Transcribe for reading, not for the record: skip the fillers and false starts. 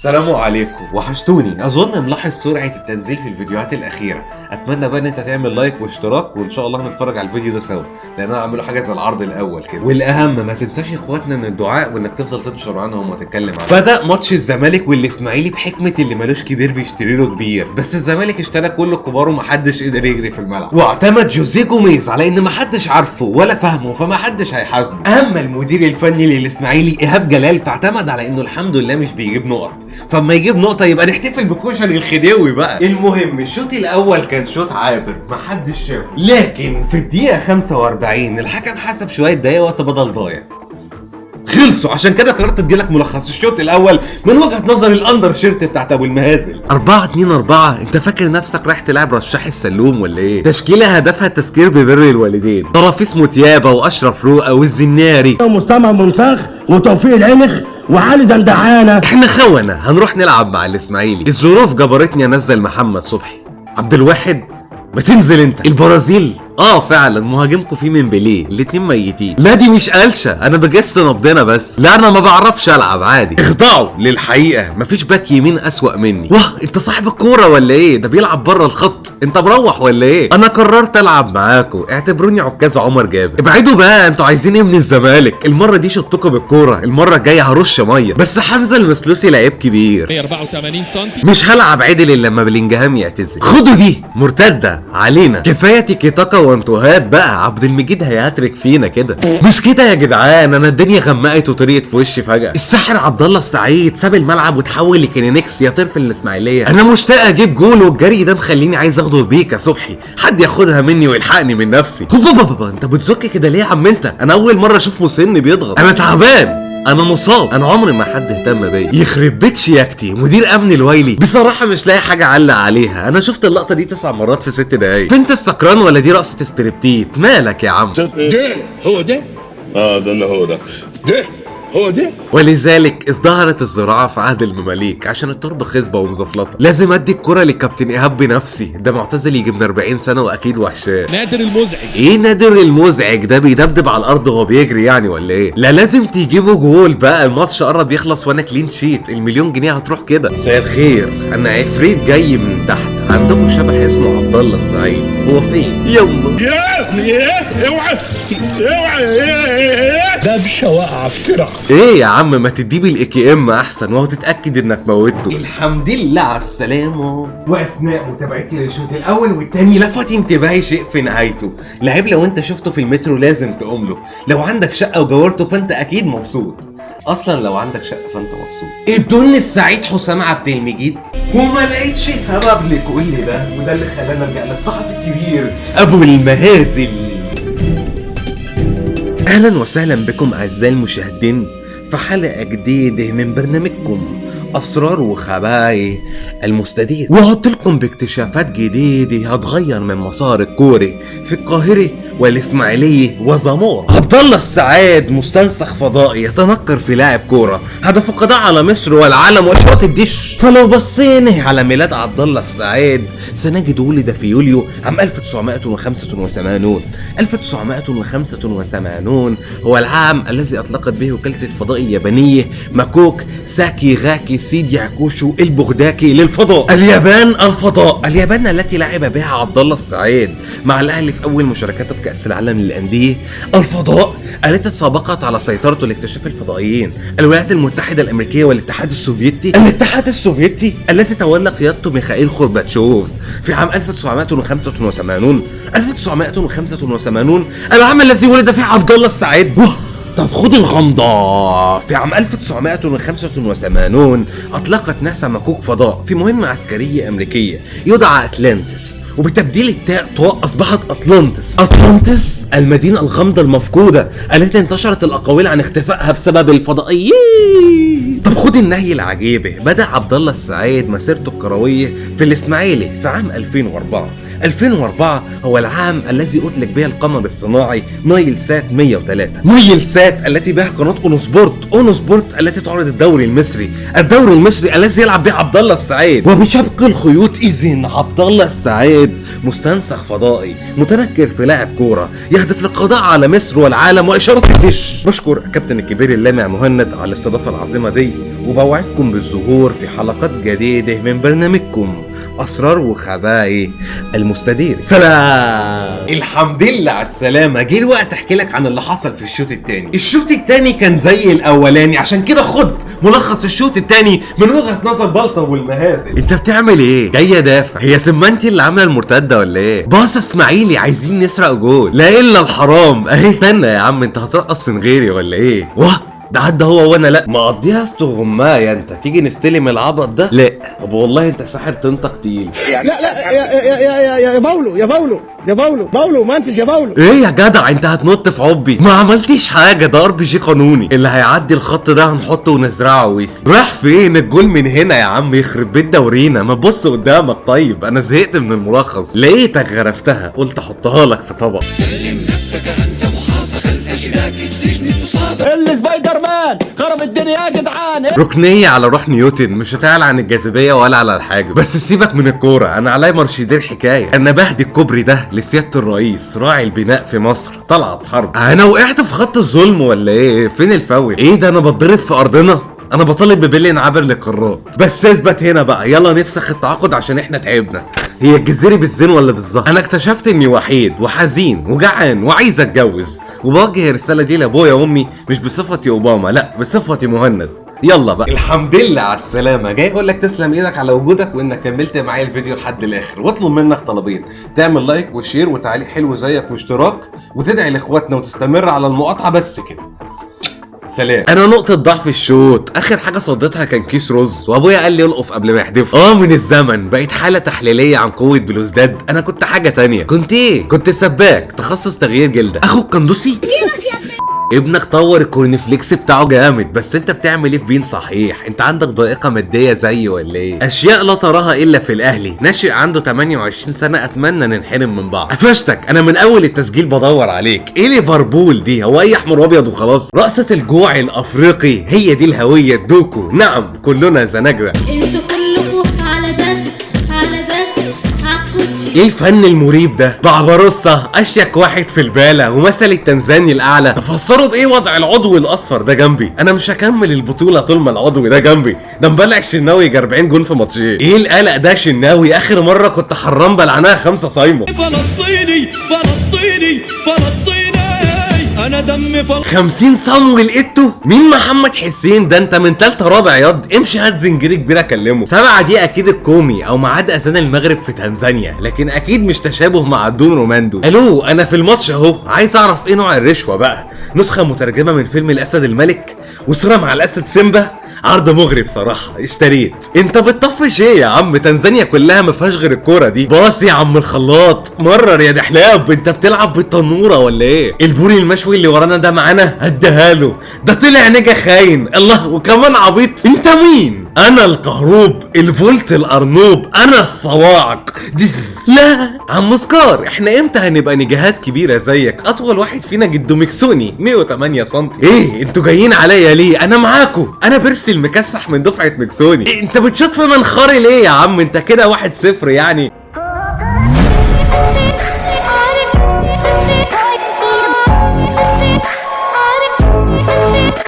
السلام عليكم، وحشتوني. اظن ملاحظ سرعه التنزيل في الفيديوهات الاخيره. اتمنى بقى ان انت تعمل لايك واشتراك، وان شاء الله هنتفرج على الفيديو ده سوا، لان انا هعمله حاجه زي العرض الاول كده. والاهم ما تنساش يا اخواتنا من الدعاء، وانك تفضل تنشر عنهم وتتكلم عنهم. بدا ماتش الزمالك والاسماعيلي بحكمه اللي مالوش كبير بيشتري له كبير، بس الزمالك اشترى كل الكبار ومحدش قدر يجري في الملعب، واعتمد جوزيه جوميز على ان محدش عارفه ولا فاهمه، فمحدش هيحاسبه. اما المدير الفني للاسماعيلي ايهاب جلال فاعتمد على انه الحمد لله مش بيجيب نقط، فما يجيب نقطة يبقى نحتفل بكشري الخديوي بقى. المهم الشوط الأول كان شوط عابر محدش شافه، لكن في الدقيقة 45 الحكم حسب شوية دقايق وقت بدل ضايع خلصوا. عشان كده قررت اديلك ملخص الشوط الاول من وجهه نظر الاندر شيرت بتاعت ابو المهازل. 4-2-4. انت فاكر نفسك رايح تلعب رشاح السلوم ولا ايه؟ تشكيله هدفها التذكير ببر الوالدين، طرافيس متيابه واشرف روقه والزناري ومصطفى منفخ وتوفيق العنخ وعلي زندعانه. احنا خونه هنروح نلعب مع الاسماعيلي. الظروف جبرتني انزل محمد صبحي. عبد الواحد ما تنزل انت. البرازيل فعلا مهاجمكم فيه من بيليه، الاتنين ميتين. لا دي مش قلشه، انا بجس نبضنا بس. لا انا ما بعرفش العب عادي. اخضعوا للحقيقه، مفيش باك يمين اسوأ مني. واه انت صاحب الكوره ولا ايه؟ ده بيلعب بره الخط، انت مروح ولا ايه؟ انا قررت العب معاكم، اعتبروني عكاز عمر جابر. ابعدوا بقى، انتوا عايزين ايه من الزمالك؟ المره دي شطكم بالكوره، المره الجايه هرش ميه. بس حمزه المسلوسي لعيب كبير 84 سم. مش هلعب عدل الا لما بلينجهام يعتزل. خدوا دي مرتده علينا، كفايه تيكي تاكا وانتوهات بقى. عبد المجيد هيهاترك فينا كده. مش كده يا جدعان، انا الدنيا غمقت وطريقت في وشي فجاه. الساحر عبد الله السعيد ساب الملعب وتحول لكينينكس يطير في الاسماعيليه. انا مشتاق اجيب جول، والجري ده مخليني عايز اخده بيك يا صبحي، حد ياخدها مني ويلحقني من نفسي. بابا انت بتزك كده ليه يا عم انت؟ انا اول مره اشوف مسن بيضغط. انا تعبان، انا مصاب، انا عمري ما حد اهتم بيا. يخرب بيت شياكتي مدير امن الويلي. بصراحه مش لاقي حاجه اعلق عليها، انا شفت اللقطه دي 9 مرات في 6 دقايق. انت السكران ولا دي رقصه استريبتيت؟ مالك يا عم؟ شايف ايه؟ ده هو ده. ده اللي هو ده هو ده. ولذلك ازدهرت الزراعه في عهد المماليك عشان التربه خصبه ومزفلطه. لازم ادي الكره للكابتن ايهاب بنفسي، ده معتزل يجي من 40 سنه واكيد وحشاه. نادر المزعج. ايه نادر المزعج ده؟ بيدبدب على الارض وهو بيجري يعني ولا ايه؟ لا لازم تجيبوا جول بقى، الماتش قرب يخلص وانا كلين شيت، المليون جنيه هتروح كده. مساء الخير، انا عفريت جاي من تحت. عندكم شبح اسمه عبد الله السعيد، هو فين؟ يما اوعى دبشه واقعه في ترعه. ايه يا عم ما تديه بالاي ام احسن، وهو تتاكد انك موتته. الحمد لله على السلامه. واثناء متابعتي للشوط الاول والتاني لفت انتباهي شيء في نهايته. لعيب لو انت شفته في المترو لازم تقوم له، لو عندك شقه وجاورته فانت اكيد مبسوط. اصلا لو عندك شقه فانت مبسوط. الدن السعيد حسام عبد المجيد، وما لقيتش سبب لكل ده، وده اللي خلانا نلجأ للصحفي الكبير ابو المهازل. اهلا وسهلا بكم اعزائي المشاهدين في حلقه جديده من برنامجكم اسرار وخبايا المستدير، وهحط لكم باكتشافات جديده هتغير من مسار الكوري في القاهره والاسماعيليه وزمور. عبد الله السعيد مستنسخ فضائي يتنكر في لاعب كوره، هدف القضاء على مصر والعالم واشواط الدش. فلو بصينا على ميلاد عبد الله السعيد سنجد ولد في يوليو عام 1985. 1985 هو العام الذي اطلقت به وكاله الفضاء اليابانيه ماكوك ساكي غاكي سيدي عكوشو البغداكي للفضاء. اليابان التي لعب بها عبد الله السعيد مع الاهلي في اول مشاركاته بكاس العالم للانديه. الفضاء التي سابقت على سيطرته لاكتشاف الفضائيين الولايات المتحده الامريكيه والاتحاد السوفيتي. الذي تولى قيادته ميخائيل غورباتشوف في عام 1985. العام الذي ولد فيه عبد الله السعيد. طب خد الغمضة. في عام 1985 أطلقت ناسا مكوك فضاء في مهمة عسكرية أمريكية يدعى أتلانتس، وبتبديل التاء طاء أصبحت أطلانتس المدينة الغامضة المفقودة التي انتشرت الأقاويل عن اختفائها بسبب الفضائيين. طب خد النهي العجيبة. بدأ عبد الله السعيد مسيرته الكروية في الإسماعيلي في عام 2004. 2004 هو العام الذي أطلق به القمر الصناعي نايل سات 103. نايل سات التي بها قناة أونو سبورت التي تعرض الدوري المصري الذي يلعب به عبد الله السعيد. وبشبك الخيوط إذن عبد الله السعيد مستنسخ فضائي متنكر في لاعب كورة يهدف للقضاء على مصر والعالم وإشارة الدش. بشكر كابتن الكبير اللامع مهند على الاستضافة العظيمة دي، وبوعدكم بالظهور في حلقات جديدة من برنامجكم أسرار وخبايا المستدير. سلام. الحمد لله على السلامة. جه الوقت احكي لك عن اللي حصل في الشوط التاني. الشوط التاني كان زي الاولاني، عشان كده خد ملخص الشوط التاني من وجهة نظر بلطة والمهازل. انت بتعمل ايه؟ جاي ادافع؟ هي سمانتي اللي عامله المرتده ولا ايه؟ باص اسماعيلي عايزين نسرق جول، لا الا الحرام اهي. استنى يا عم، انت هترقص من غيري ولا ايه؟ واه ده عدى هو وانا لا مقضيها استغمايه. انت تيجي نستلم العبط ده؟ لا. طب والله انت ساحر تنطق تقيل. لا لا يا باولو باولو منتج يا باولو. ايه يا جدع انت هتنط في عبي؟ ما عملتيش حاجه، ده RPG قانوني. اللي هيعدي الخط ده هنحطه ونزرعه ويسي. راح فين الجول؟ من هنا يا عم، يخرب بيت دورينا. ما تبص قدامك. طيب انا زهقت من الملخص، لقيتك غرفتها قلت احطها لك في طبق. اللي سبايدر مان خرب الدنيا يا جدعان. ركنيه على روح نيوتن، مش هتعلى عن الجاذبيه ولا على الحاجب. بس سيبك من الكوره، انا عليا مرشدين حكايه. انا بهدي الكوبري ده لسياده الرئيس راعي البناء في مصر طلعت حرب. انا وقعت في خط الظلم ولا ايه؟ فين الفاول؟ ايه ده انا بتضرب في ارضنا؟ انا بطالب ببلين عابر للقارات. بس اثبت هنا بقى، يلا نفسخ التعاقد عشان احنا تعبنا. هي الجزيري بالزين ولا بالظهر؟ انا اكتشفت اني وحيد وحزين وجعان وعايز اتجوز، وبوجه الرساله دي لابويا وامي مش بصفتي اوباما، لا بصفتي مهند. يلا بقى. الحمد لله على السلامه. جاي اقول لك تسلم ايدك على وجودك وانك كملت معايا الفيديو لحد الاخر، واطلب منك طلبين: تعمل لايك وشير وتعليق حلو زيك واشتراك، وتدعي لاخواتنا وتستمر على المقاطعه. بس كده. سلام. انا نقطة ضعف الشوط، اخر حاجة صديتها كان كيس رز، وابويا قال لي يلقف قبل ما يحدفه. من الزمن بقيت حالة تحليلية عن قوة بلوزداد. انا كنت حاجة تانية. كنت ايه؟ كنت سباك تخصص تغيير جلدة. اخوك قندوسي؟ ابنك طور الكورنفليكس بتاعه جامد، بس انت بتعمل ايه في بين صحيح؟ انت عندك ضائقة مادية زيي ولا ايه؟ اشياء لا تراها الا في الاهلي. ناشئ عنده 28 سنة، اتمنى ننحرم من بعض. قفشتك انا من اول التسجيل بدور عليك. ايه ليفربول دي؟ هو اي احمر وابيض وخلاص؟ رقصة الجوع الافريقي هي دي الهوية الدوكو. نعم كلنا زناجرة. انتوا كلكم على ده عالكوتشي. ايه الفن المريب ده؟ بعبروسة اشيك واحد في البالة ومثل التنزاني الاعلى. تفسروا بايه وضع العضو الاصفر ده جنبي؟ انا مش هكمل البطولة طول ما العضو ده جنبي. ده مبلع الشناوي يجي 40 جون في ماتشين. ايه القلق ده شناوي؟ اخر مرة كنت حرام بلعناها 5 صايمة. فلسطيني انا دمي 50 صمو لقيته. مين محمد حسين ده؟ انت من تالتة رابع ياض. امشي هات زنجري كبير اكلمه. 7 دي اكيد الكومي او ميعاد اذان المغرب في تنزانيا، لكن اكيد مش تشابه مع الدون روماندو. الو انا في الماتش اهو، عايز اعرف ايه نوع الرشوة بقى. نسخة مترجمة من فيلم الاسد الملك وصورة مع الاسد سيمبا. عرض مغري بصراحة، اشتريت. انت بتطفش ايه يا عم؟ تنزانيا كلها ما فيهاش غير الكورة دي. باص يا عم الخلاط، مرر يا دحلاب. انت بتلعب بالتنورة ولا ايه؟ البوري المشوي اللي ورانا ده معانا هديها له. ده طلع نجا خاين. الله وكمان عبيط. انت مين؟ انا القهروب الفولت الارنوب، انا الصواعق ديز. لا عم سكار، احنا امتى هنبقى نجاهات كبيرة زيك؟ اطول واحد فينا جدو مكسوني 108 سم. ايه انتوا جايين عليا ليه؟ انا معاكو، انا برسل مكسح من دفعة مكسوني. إيه انت بتشوط في منخري ليه يا عم؟ انت كده 1-0 يعني.